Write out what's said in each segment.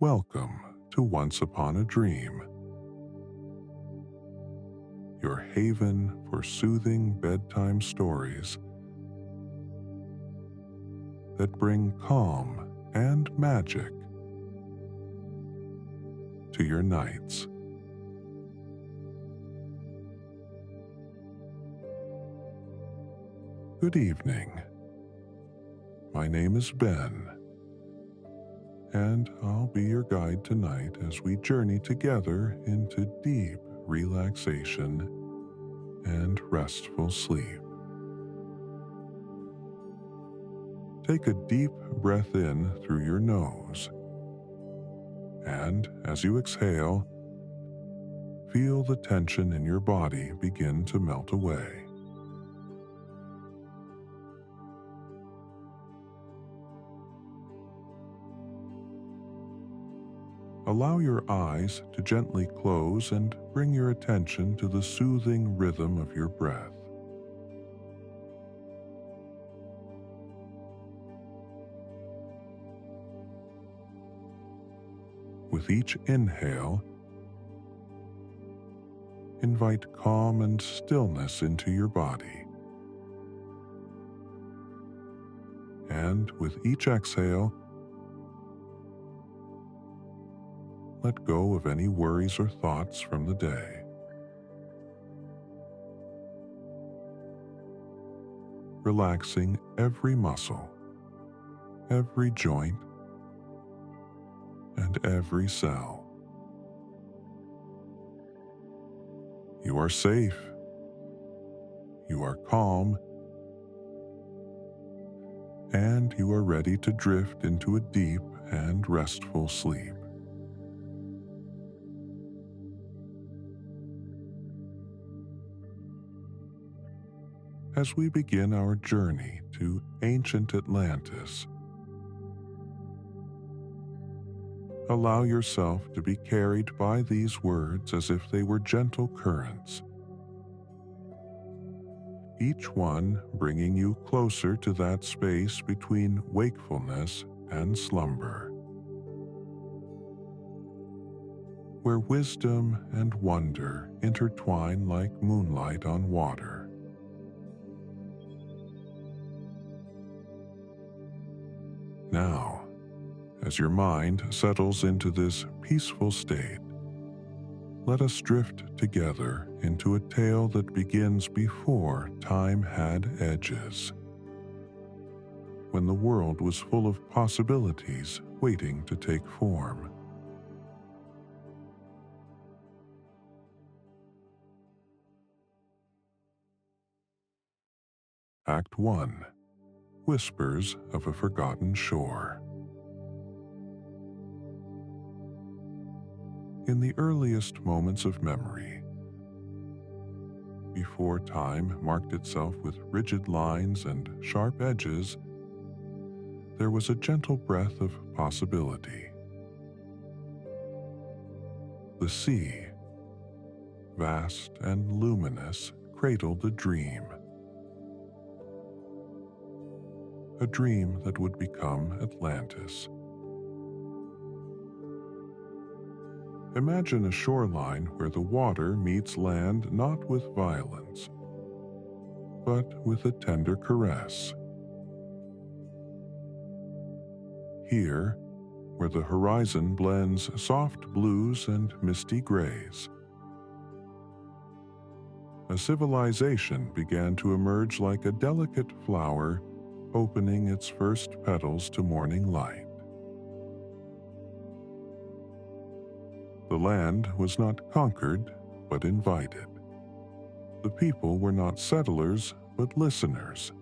Welcome to Once Upon a Dream, your haven for soothing bedtime stories that bring calm and magic to your nights. Good evening. My name is Ben, and I'll be your guide tonight as we journey together into deep relaxation and restful sleep. Take a deep breath in through your nose, and as you exhale, feel the tension in your body begin to melt away. Allow your eyes to gently close and bring your attention to the soothing rhythm of your breath. With each inhale, invite calm and stillness into your body. And with each exhale, let go of any worries or thoughts from the day. Relaxing every muscle, every joint, and every cell. You are safe. You are calm. And you are ready to drift into a deep and restful sleep. As we begin our journey to ancient Atlantis, allow yourself to be carried by these words as if they were gentle currents, each one bringing you closer to that space between wakefulness and slumber, where wisdom and wonder intertwine like moonlight on water. Now, as your mind settles into this peaceful state, let us drift together into a tale that begins before time had edges, when the world was full of possibilities waiting to take form. Act 1. Whispers of a Forgotten Shore. In the earliest moments of memory, before time marked itself with rigid lines and sharp edges, there was a gentle breath of possibility. The sea, vast and luminous, cradled a dream that would become Atlantis. Imagine a shoreline where the water meets land not with violence, but with a tender caress. Here, where the horizon blends soft blues and misty grays, a civilization began to emerge like a delicate flower opening its first petals to morning light. The land was not conquered, but invited. The people were not settlers, but listeners,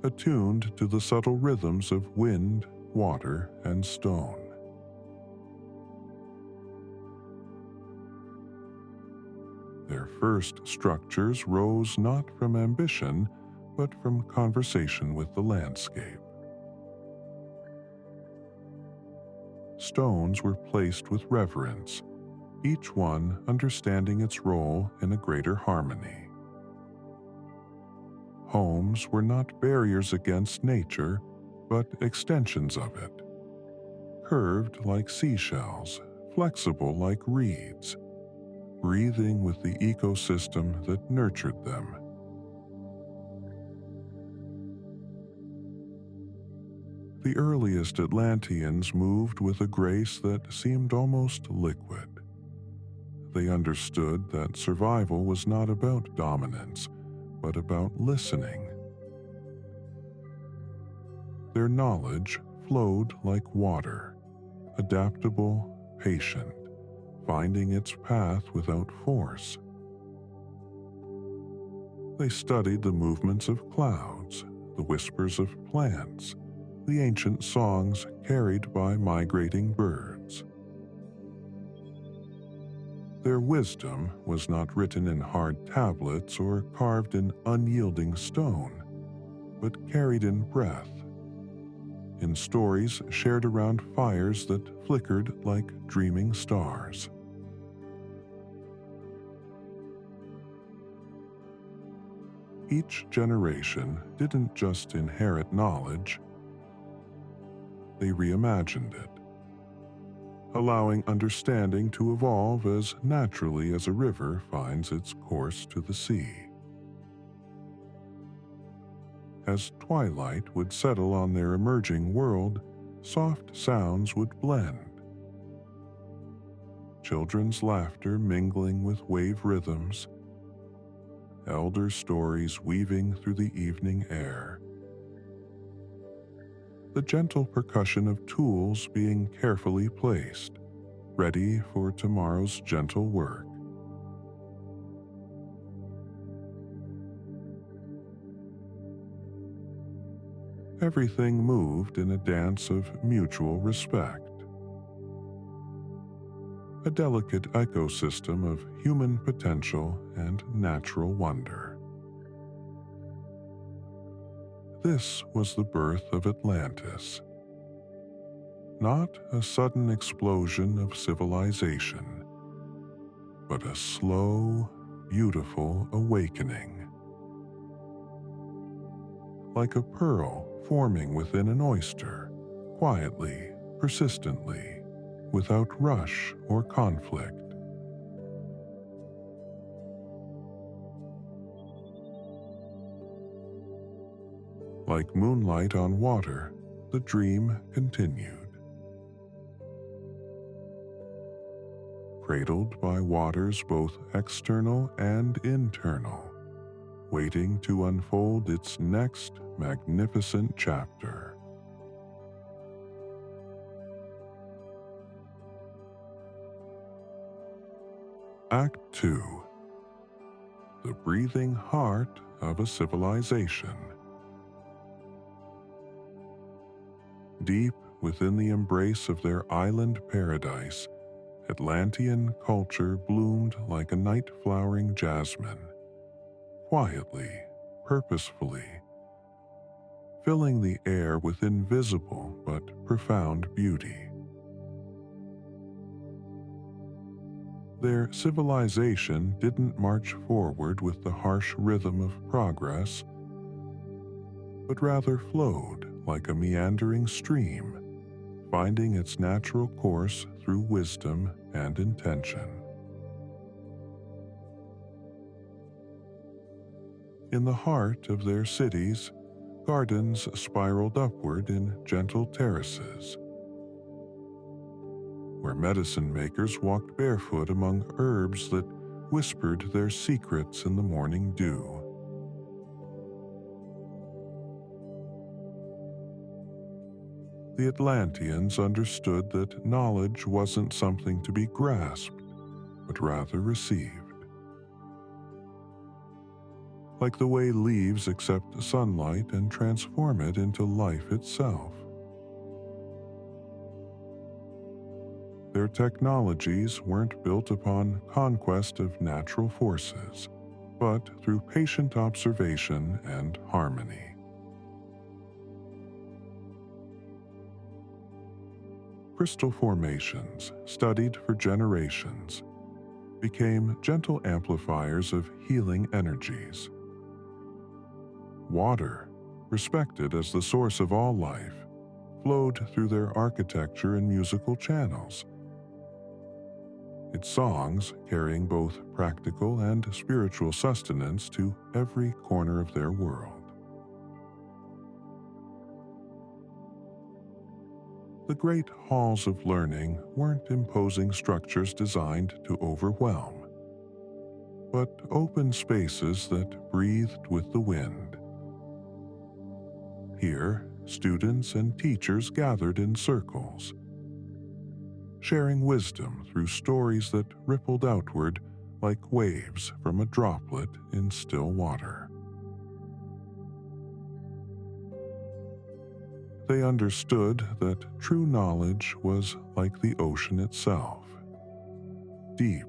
attuned to the subtle rhythms of wind, water, and stone. Their first structures rose not from ambition, but from conversation with the landscape. Stones were placed with reverence, each one understanding its role in a greater harmony. Homes were not barriers against nature, but extensions of it, curved like seashells, flexible like reeds, breathing with the ecosystem that nurtured them. The earliest Atlanteans moved with a grace that seemed almost liquid. They understood that survival was not about dominance, but about listening. Their knowledge flowed like water, adaptable, patient, finding its path without force. They studied the movements of clouds, the whispers of plants, the ancient songs carried by migrating birds. Their wisdom was not written in hard tablets or carved in unyielding stone, but carried in breath, in stories shared around fires that flickered like dreaming stars. Each generation didn't just inherit knowledge, they reimagined it, allowing understanding to evolve as naturally as a river finds its course to the sea. As twilight would settle on their emerging world, soft sounds would blend. Children's laughter mingling with wave rhythms, elder stories weaving through the evening air. The gentle percussion of tools being carefully placed, ready for tomorrow's gentle work. Everything moved in a dance of mutual respect. A delicate ecosystem of human potential and natural wonder. This was the birth of Atlantis. Not a sudden explosion of civilization, but a slow, beautiful awakening. Like a pearl forming within an oyster, quietly, persistently, without rush or conflict. Like moonlight on water, the dream continued. Cradled by waters both external and internal, waiting to unfold its next magnificent chapter. Act 2. The breathing heart of a civilization. Deep within the embrace of their island paradise, Atlantean culture bloomed like a night-flowering jasmine, quietly, purposefully, filling the air with invisible but profound beauty. Their civilization didn't march forward with the harsh rhythm of progress, but rather flowed like a meandering stream, finding its natural course through wisdom and intention. In the heart of their cities, gardens spiraled upward in gentle terraces, where medicine makers walked barefoot among herbs that whispered their secrets in the morning dew. The Atlanteans understood that knowledge wasn't something to be grasped, but rather received. Like the way leaves accept sunlight and transform it into life itself. Their technologies weren't built upon conquest of natural forces, but through patient observation and harmony. Crystal formations, studied for generations, became gentle amplifiers of healing energies. Water, respected as the source of all life, flowed through their architecture and musical channels, its songs carrying both practical and spiritual sustenance to every corner of their world. The great halls of learning weren't imposing structures designed to overwhelm, but open spaces that breathed with the wind. Here, students and teachers gathered in circles, sharing wisdom through stories that rippled outward like waves from a droplet in still water. They understood that true knowledge was like the ocean itself, deep,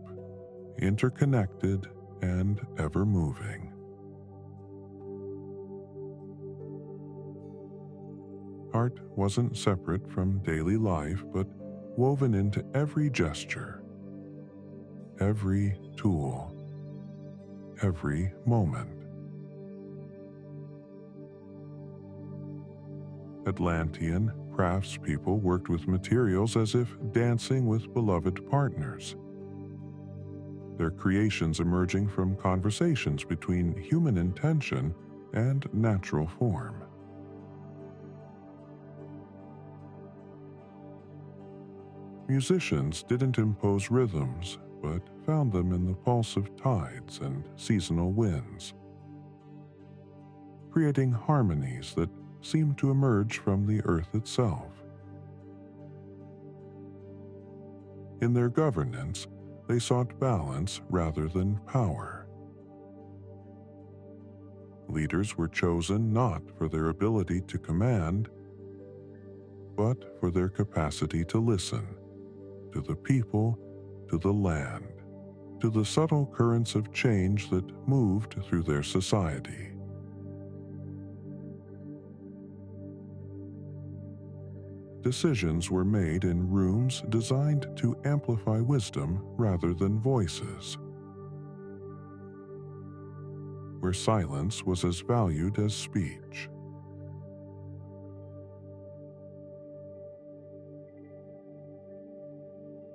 interconnected, and ever-moving. Art wasn't separate from daily life, but woven into every gesture, every tool, every moment. Atlantean craftspeople worked with materials as if dancing with beloved partners, their creations emerging from conversations between human intention and natural form. Musicians didn't impose rhythms, but found them in the pulse of tides and seasonal winds, creating harmonies that seemed to emerge from the earth itself. In their governance, they sought balance rather than power. Leaders were chosen not for their ability to command, but for their capacity to listen to the people, to the land, to the subtle currents of change that moved through their society. Decisions were made in rooms designed to amplify wisdom rather than voices, where silence was as valued as speech.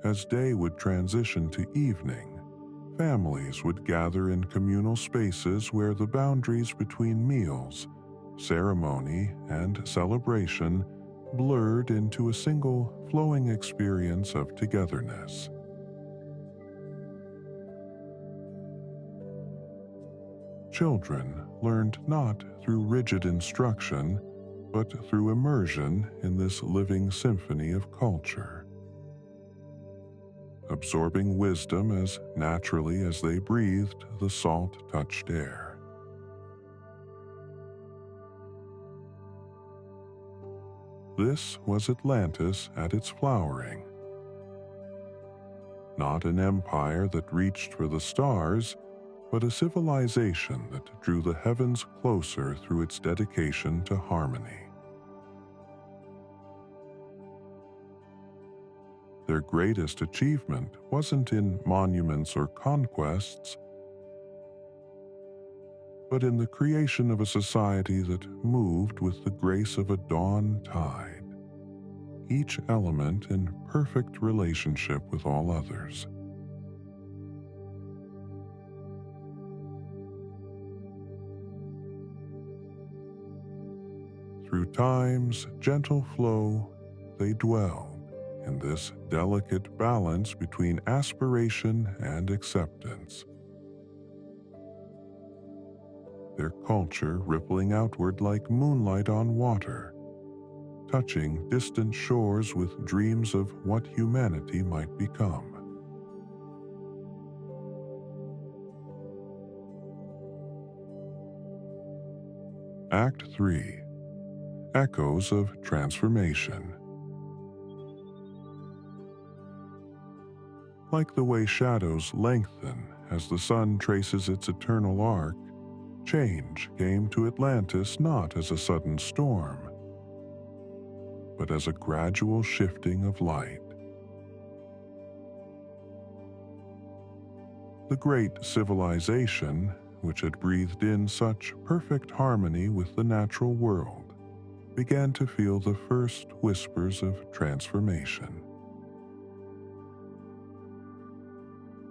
As day would transition to evening, families would gather in communal spaces where the boundaries between meals, ceremony, and celebration blurred into a single flowing experience of togetherness. Children learned not through rigid instruction, but through immersion in this living symphony of culture, absorbing wisdom as naturally as they breathed the salt-touched air. This was Atlantis at its flowering. Not an empire that reached for the stars, but a civilization that drew the heavens closer through its dedication to harmony. Their greatest achievement wasn't in monuments or conquests, but in the creation of a society that moved with the grace of a dawn tide, each element in perfect relationship with all others. Through time's gentle flow, they dwelled in this delicate balance between aspiration and acceptance, their culture rippling outward like moonlight on water, touching distant shores with dreams of what humanity might become. Act 3. Echoes of Transformation. Like the way shadows lengthen as the sun traces its eternal arc, change came to Atlantis not as a sudden storm, but as a gradual shifting of light. The great civilization, which had breathed in such perfect harmony with the natural world, began to feel the first whispers of transformation.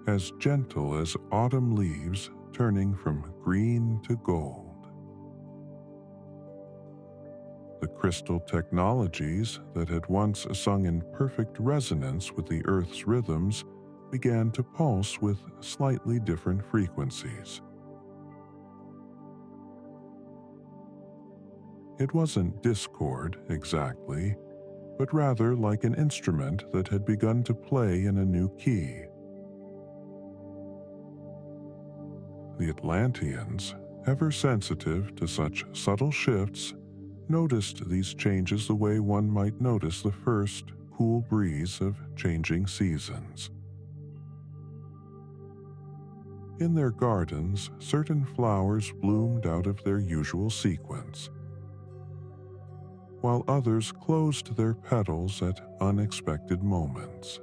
As gentle as autumn leaves turning from green to gold. The crystal technologies that had once sung in perfect resonance with the Earth's rhythms began to pulse with slightly different frequencies. It wasn't discord exactly, but rather like an instrument that had begun to play in a new key. The Atlanteans, ever sensitive to such subtle shifts, noticed these changes the way one might notice the first cool breeze of changing seasons. In their gardens, certain flowers bloomed out of their usual sequence, while others closed their petals at unexpected moments.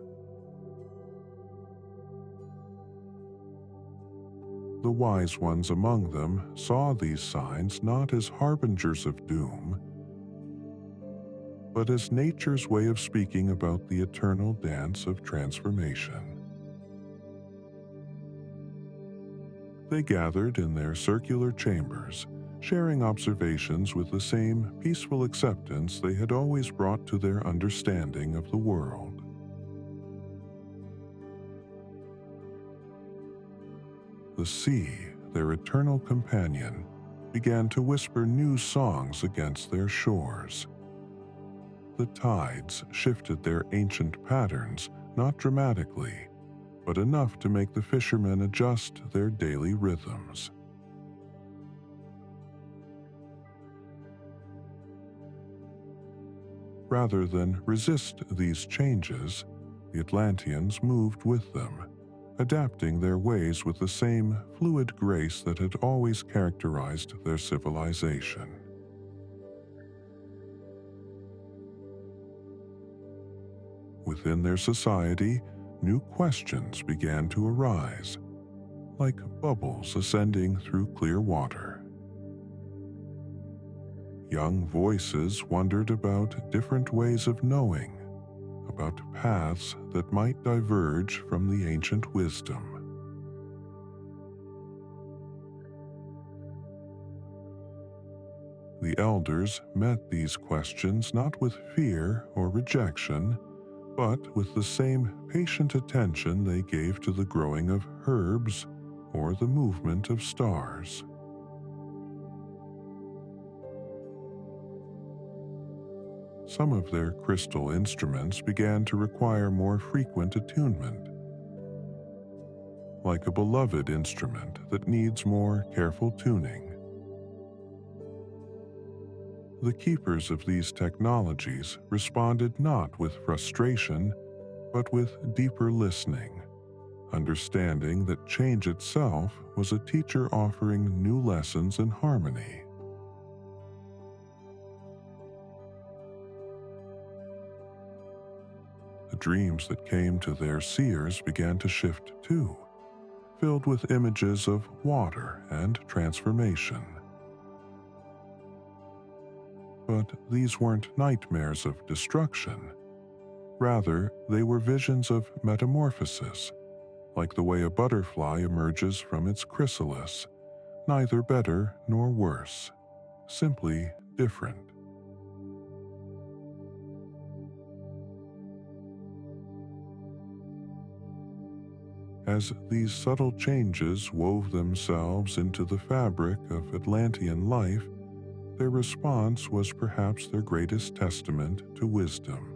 The wise ones among them saw these signs not as harbingers of doom, but as nature's way of speaking about the eternal dance of transformation. They gathered in their circular chambers, sharing observations with the same peaceful acceptance they had always brought to their understanding of the world. The sea, their eternal companion, began to whisper new songs against their shores. The tides shifted their ancient patterns, not dramatically, but enough to make the fishermen adjust their daily rhythms. Rather than resist these changes, the Atlanteans moved with them, adapting their ways with the same fluid grace that had always characterized their civilization. Within their society, new questions began to arise, like bubbles ascending through clear water. Young voices wondered about different ways of knowing, about paths that might diverge from the ancient wisdom. The elders met these questions not with fear or rejection, but with the same patient attention they gave to the growing of herbs or the movement of stars. Some of their crystal instruments began to require more frequent attunement, like a beloved instrument that needs more careful tuning. The keepers of these technologies responded not with frustration, but with deeper listening, understanding that change itself was a teacher offering new lessons in harmony. The dreams that came to their seers began to shift too, filled with images of water and transformation. But these weren't nightmares of destruction. Rather, they were visions of metamorphosis, like the way a butterfly emerges from its chrysalis, neither better nor worse, simply different. As these subtle changes wove themselves into the fabric of Atlantean life, their response was perhaps their greatest testament to wisdom.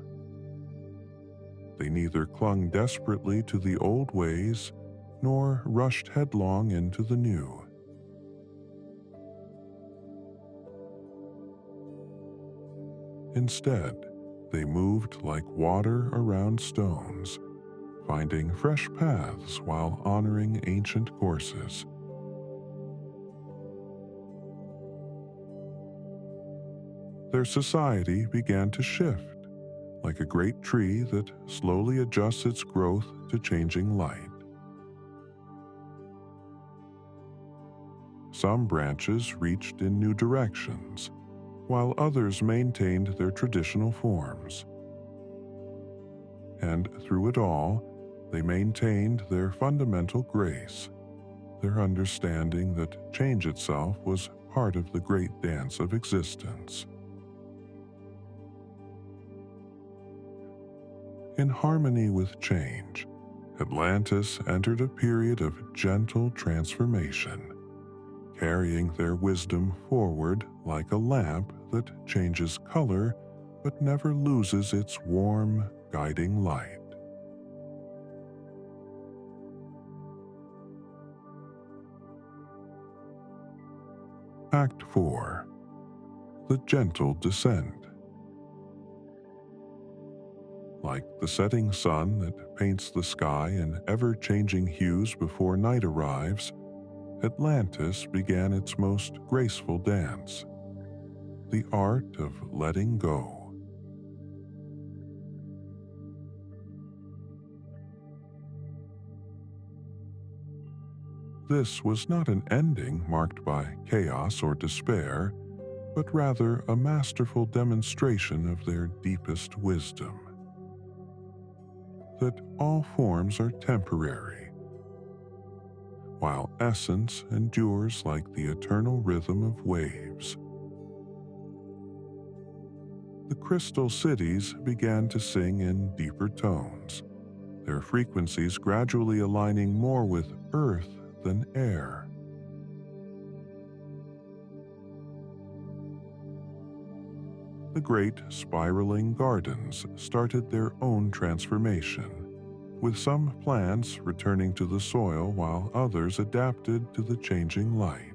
They neither clung desperately to the old ways nor rushed headlong into the new. Instead, they moved like water around stones, finding fresh paths while honoring ancient courses. Their society began to shift, like a great tree that slowly adjusts its growth to changing light. Some branches reached in new directions, while others maintained their traditional forms. And through it all, they maintained their fundamental grace, their understanding that change itself was part of the great dance of existence. In harmony with change, Atlantis entered a period of gentle transformation, carrying their wisdom forward like a lamp that changes color but never loses its warm, guiding light. Act 4. The Gentle Descent. Like the setting sun that paints the sky in ever-changing hues before night arrives, Atlantis began its most graceful dance, the art of letting go. This was not an ending marked by chaos or despair, but rather a masterful demonstration of their deepest wisdom. That all forms are temporary, while essence endures like the eternal rhythm of waves. The crystal cities began to sing in deeper tones, their frequencies gradually aligning more with earth than air. The great spiraling gardens started their own transformation, with some plants returning to the soil while others adapted to the changing light.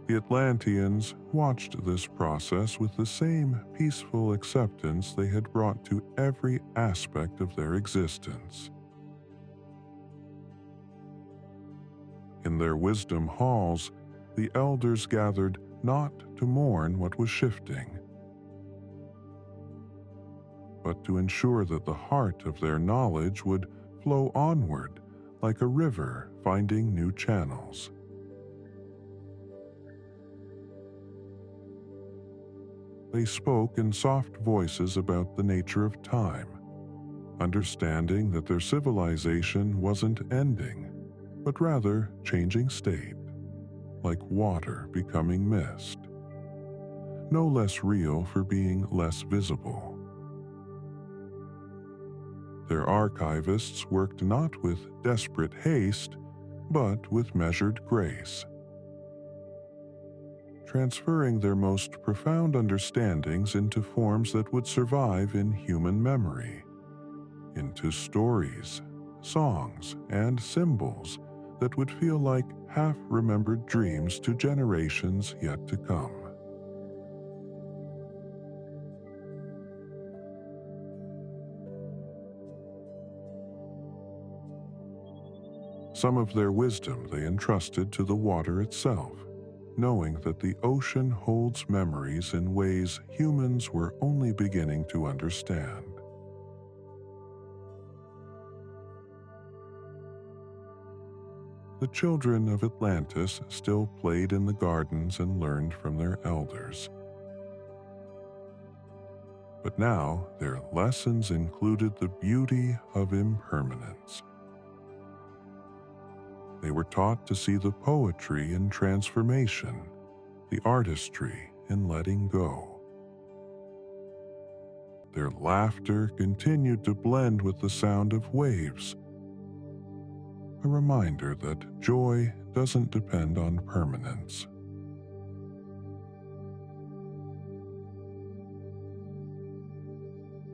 The Atlanteans watched this process with the same peaceful acceptance they had brought to every aspect of their existence. In their wisdom halls, the elders gathered not to mourn what was shifting, but to ensure that the heart of their knowledge would flow onward like a river finding new channels. They spoke in soft voices about the nature of time, understanding that their civilization wasn't ending, but rather changing state, like water becoming mist, no less real for being less visible. Their archivists worked not with desperate haste, but with measured grace, transferring their most profound understandings into forms that would survive in human memory, into stories, songs, and symbols that would feel like half-remembered dreams to generations yet to come. Some of their wisdom they entrusted to the water itself, knowing that the ocean holds memories in ways humans were only beginning to understand. The children of Atlantis still played in the gardens and learned from their elders. But now their lessons included the beauty of impermanence. They were taught to see the poetry in transformation, the artistry in letting go. Their laughter continued to blend with the sound of waves, a reminder that joy doesn't depend on permanence.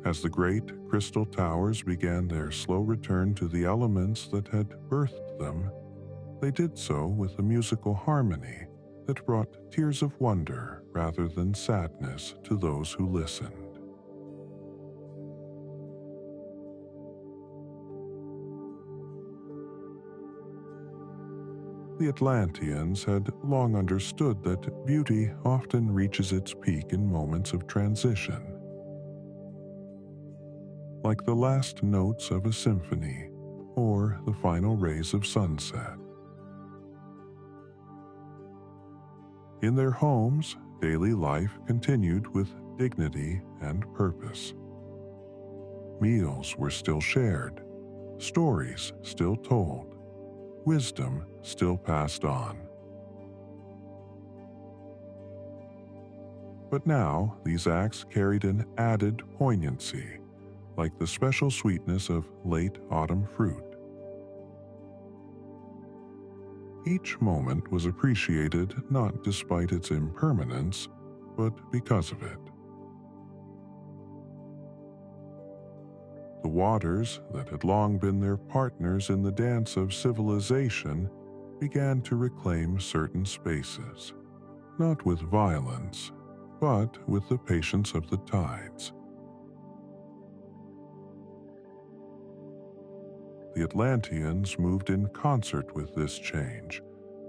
As the great crystal towers began their slow return to the elements that had birthed them, they did so with a musical harmony that brought tears of wonder rather than sadness to those who listened. The Atlanteans had long understood that beauty often reaches its peak in moments of transition, like the last notes of a symphony or the final rays of sunset. In their homes, daily life continued with dignity and purpose. Meals were still shared, stories still told, wisdom still passed on. But now these acts carried an added poignancy, like the special sweetness of late autumn fruit. Each moment was appreciated not despite its impermanence, but because of it. The waters that had long been their partners in the dance of civilization began to reclaim certain spaces, not with violence, but with the patience of the tides. The Atlanteans moved in concert with this change,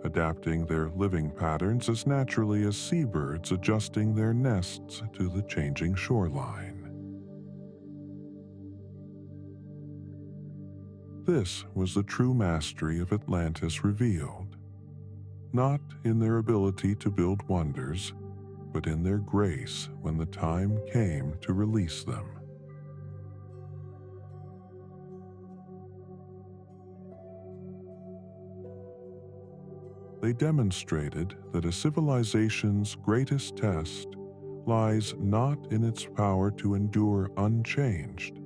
adapting their living patterns as naturally as seabirds adjusting their nests to the changing shoreline. This was the true mastery of Atlantis revealed, not in their ability to build wonders, but in their grace when the time came to release them. They demonstrated that a civilization's greatest test lies not in its power to endure unchanged,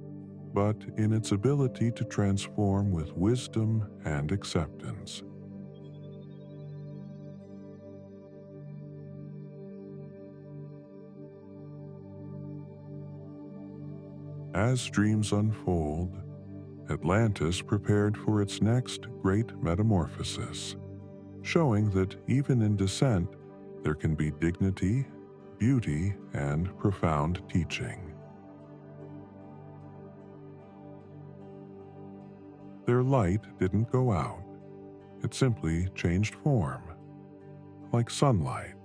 but in its ability to transform with wisdom and acceptance. As dreams unfold, Atlantis prepared for its next great metamorphosis, showing that even in descent, there can be dignity, beauty, and profound teaching. Their light didn't go out. It simply changed form, like sunlight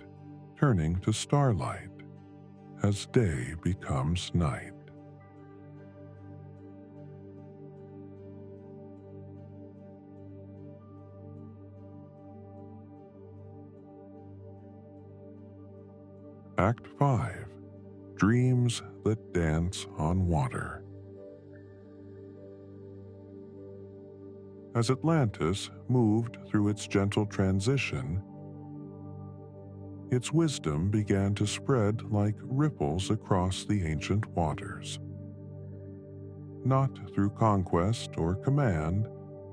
turning to starlight as day becomes night. Act 5. Dreams that Dance on Water. As Atlantis moved through its gentle transition, its wisdom began to spread like ripples across the ancient waters. Not through conquest or command,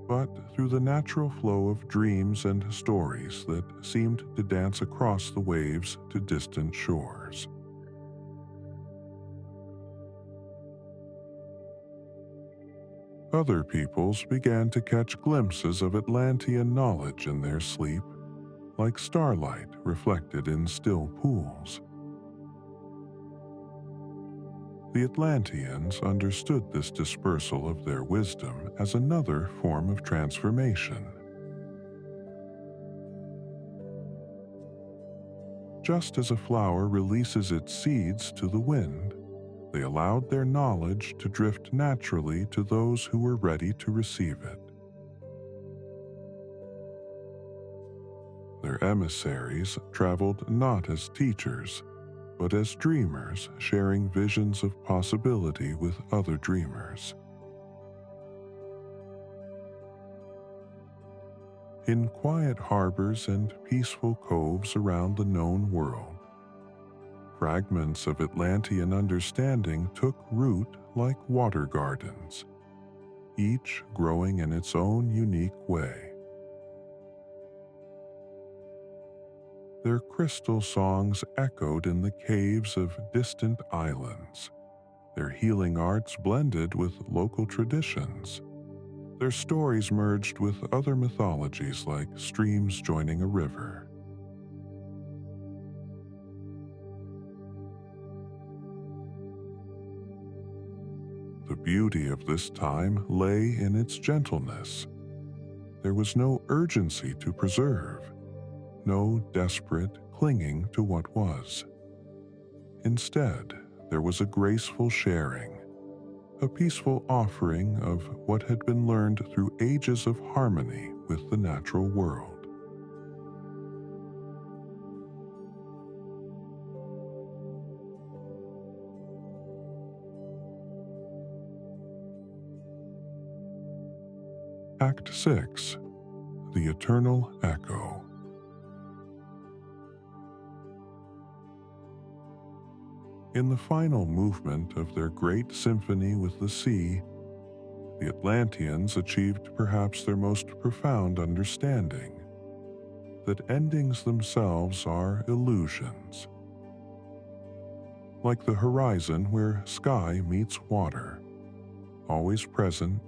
but through the natural flow of dreams and stories that seemed to dance across the waves to distant shores. Other peoples began to catch glimpses of Atlantean knowledge in their sleep, like starlight reflected in still pools. The Atlanteans understood this dispersal of their wisdom as another form of transformation. Just as a flower releases its seeds to the wind, they allowed their knowledge to drift naturally to those who were ready to receive it. Their emissaries traveled not as teachers, but as dreamers sharing visions of possibility with other dreamers. In quiet harbors and peaceful coves around the known world, fragments of Atlantean understanding took root like water gardens, each growing in its own unique way. Their crystal songs echoed in the caves of distant islands, their healing arts blended with local traditions, their stories merged with other mythologies like streams joining a river. The beauty of this time lay in its gentleness. There was no urgency to preserve, no desperate clinging to what was. Instead, there was a graceful sharing, a peaceful offering of what had been learned through ages of harmony with the natural world. Act 6. The Eternal Echo. In the final movement of their great symphony with the sea, the Atlanteans achieved perhaps their most profound understanding that endings themselves are illusions. Like the horizon where sky meets water, always present,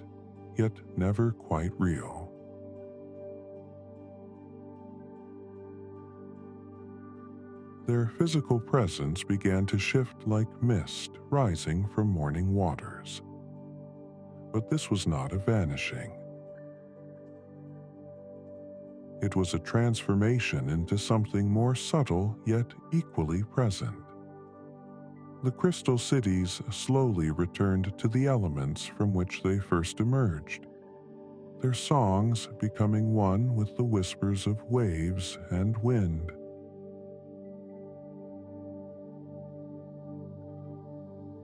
yet never quite real. Their physical presence began to shift like mist rising from morning waters. But this was not a vanishing. It was a transformation into something more subtle yet equally present. The crystal cities slowly returned to the elements from which they first emerged, their songs becoming one with the whispers of waves and wind.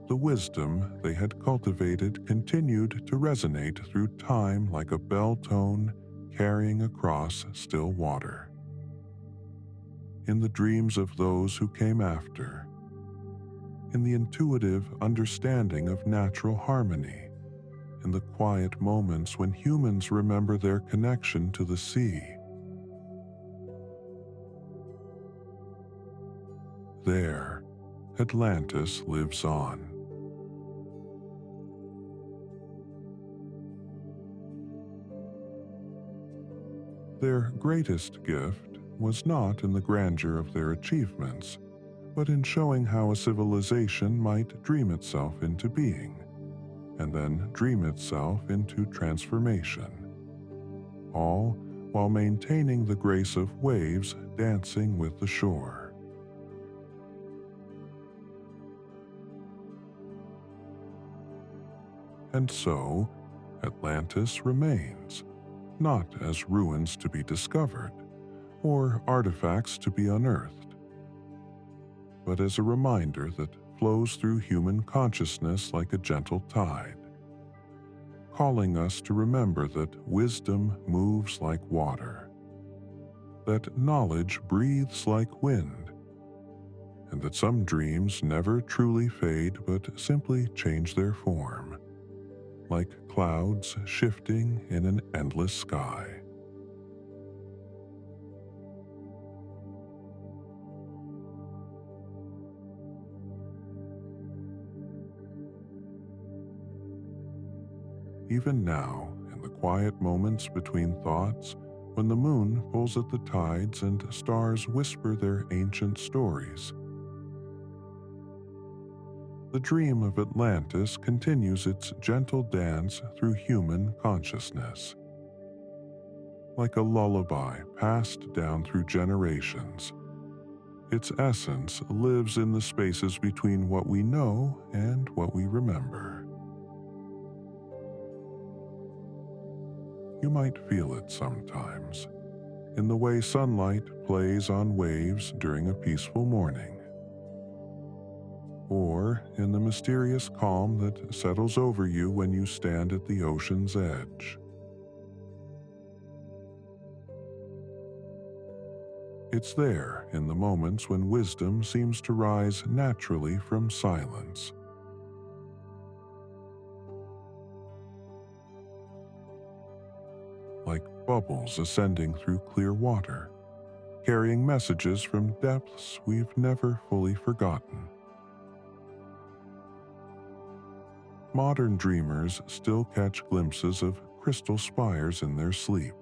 The wisdom they had cultivated continued to resonate through time like a bell tone carrying across still water. In the dreams of those who came after, in the intuitive understanding of natural harmony, in the quiet moments when humans remember their connection to the sea. There, Atlantis lives on. Their greatest gift was not in the grandeur of their achievements, but in showing how a civilization might dream itself into being, and then dream itself into transformation, all while maintaining the grace of waves dancing with the shore. And so, Atlantis remains, not as ruins to be discovered, or artifacts to be unearthed, but as a reminder that flows through human consciousness like a gentle tide, calling us to remember that wisdom moves like water, that knowledge breathes like wind, and that some dreams never truly fade but simply change their form, like clouds shifting in an endless sky. Even now, in the quiet moments between thoughts, when the moon pulls at the tides and stars whisper their ancient stories, the dream of Atlantis continues its gentle dance through human consciousness. Like a lullaby passed down through generations, its essence lives in the spaces between what we know and what we remember. You might feel it sometimes, in the way sunlight plays on waves during a peaceful morning, or in the mysterious calm that settles over you when you stand at the ocean's edge. It's there in the moments when wisdom seems to rise naturally from silence. Like bubbles ascending through clear water, carrying messages from depths we've never fully forgotten. Modern dreamers still catch glimpses of crystal spires in their sleep,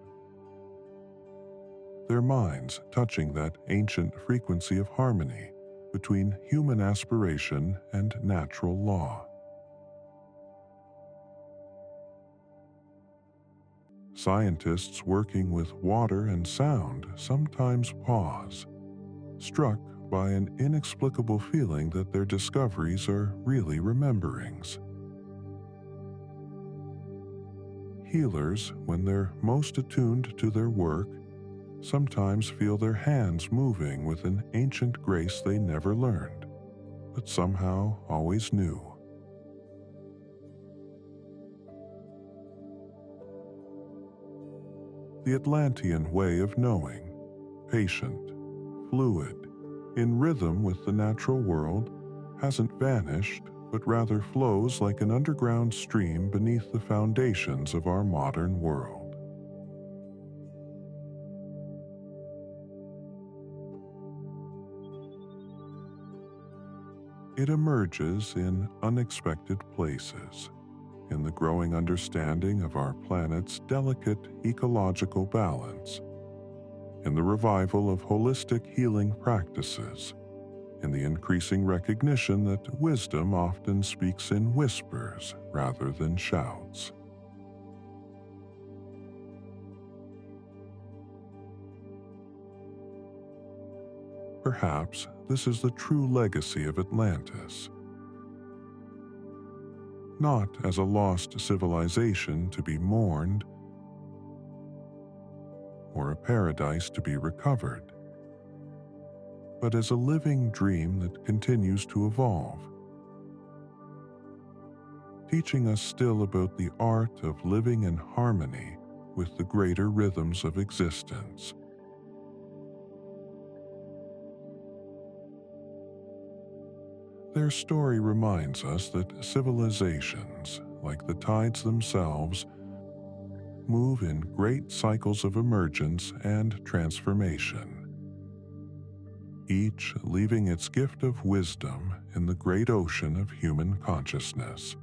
their minds touching that ancient frequency of harmony between human aspiration and natural law. Scientists working with water and sound sometimes pause, struck by an inexplicable feeling that their discoveries are really rememberings. Healers, when they're most attuned to their work, sometimes feel their hands moving with an ancient grace they never learned, but somehow always knew. The Atlantean way of knowing, patient, fluid, in rhythm with the natural world, hasn't vanished, but rather flows like an underground stream beneath the foundations of our modern world. It emerges in unexpected places, in the growing understanding of our planet's delicate ecological balance, in the revival of holistic healing practices, in the increasing recognition that wisdom often speaks in whispers rather than shouts. Perhaps this is the true legacy of Atlantis. Not as a lost civilization to be mourned, or a paradise to be recovered, but as a living dream that continues to evolve, teaching us still about the art of living in harmony with the greater rhythms of existence. Their story reminds us that civilizations, like the tides themselves, move in great cycles of emergence and transformation, each leaving its gift of wisdom in the great ocean of human consciousness.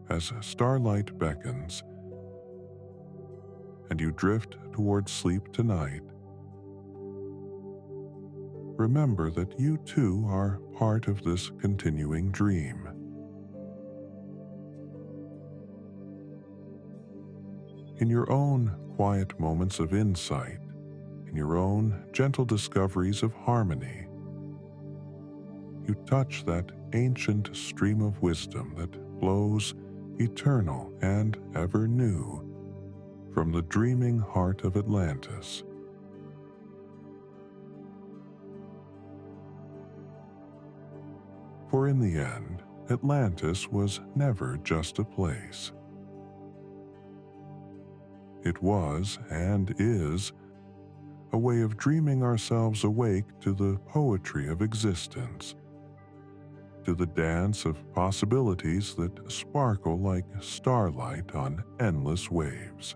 As starlight beckons, and you drift towards sleep tonight, remember that you too are part of this continuing dream. In your own quiet moments of insight, in your own gentle discoveries of harmony, you touch that ancient stream of wisdom that flows eternal and ever new from the dreaming heart of Atlantis. For in the end, Atlantis was never just a place. It was, and is, a way of dreaming ourselves awake to the poetry of existence, to the dance of possibilities that sparkle like starlight on endless waves.